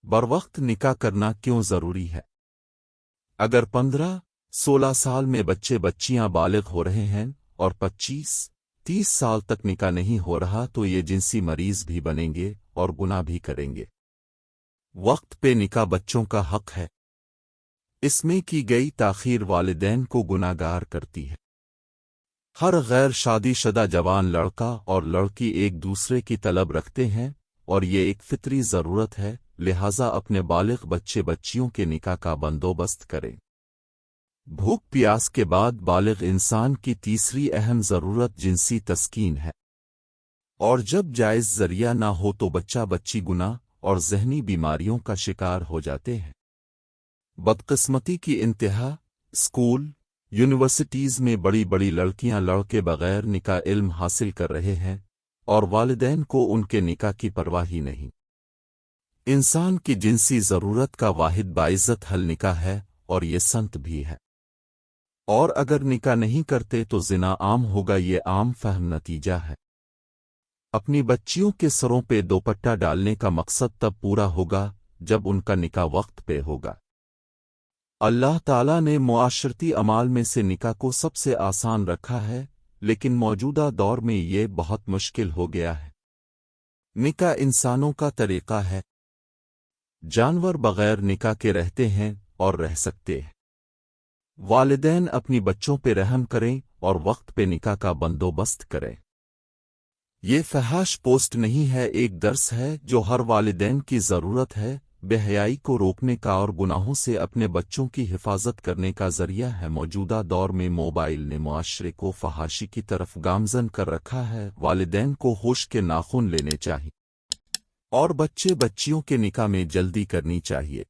بروقت نکاح کرنا کیوں ضروری ہے؟ اگر 15-16 سال میں بچے بچیاں بالغ ہو رہے ہیں اور 25-30 سال تک نکاح نہیں ہو رہا تو یہ جنسی مریض بھی بنیں گے اور گناہ بھی کریں گے۔ وقت پہ نکاح بچوں کا حق ہے۔ اس میں کی گئی تاخیر والدین کو گناہ گار کرتی ہے۔ ہر غیر شادی شدہ جوان لڑکا اور لڑکی ایک دوسرے کی طلب رکھتے ہیں اور یہ ایک فطری ضرورت ہے، لہذا اپنے بالغ بچے بچیوں کے نکاح کا بندوبست کریں۔ بھوک پیاس کے بعد بالغ انسان کی تیسری اہم ضرورت جنسی تسکین ہے، اور جب جائز ذریعہ نہ ہو تو بچہ بچی گناہ اور ذہنی بیماریوں کا شکار ہو جاتے ہیں۔ بدقسمتی کی انتہا، اسکول، یونیورسٹیز میں بڑی بڑی لڑکیاں لڑکے بغیر نکاح علم حاصل کر رہے ہیں اور والدین کو ان کے نکاح کی پرواہ ہی نہیں۔ انسان کی جنسی ضرورت کا واحد باعزت حل نکاح ہے اور یہ سنت بھی ہے، اور اگر نکاح نہیں کرتے تو زنا عام ہوگا، یہ عام فہم نتیجہ ہے۔ اپنی بچیوں کے سروں پہ دوپٹہ ڈالنے کا مقصد تب پورا ہوگا جب ان کا نکاح وقت پہ ہوگا۔ اللہ تعالیٰ نے معاشرتی اعمال میں سے نکاح کو سب سے آسان رکھا ہے، لیکن موجودہ دور میں یہ بہت مشکل ہو گیا ہے۔ نکاح انسانوں کا طریقہ ہے۔ جانور بغیر نکاح کے رہتے ہیں اور رہ سکتے ہیں۔ والدین اپنی بچوں پہ رحم کریں اور وقت پہ نکاح کا بندوبست کریں۔ یہ فحش پوسٹ نہیں ہے، ایک درس ہے جو ہر والدین کی ضرورت ہے۔ بے حیائی کو روکنے کا اور گناہوں سے اپنے بچوں کی حفاظت کرنے کا ذریعہ ہے۔ موجودہ دور میں موبائل نے معاشرے کو فحاشی کی طرف گامزن کر رکھا ہے۔ والدین کو ہوش کے ناخن لینے چاہیے اور بچے بچیوں کے نکاح میں جلدی کرنی چاہیے۔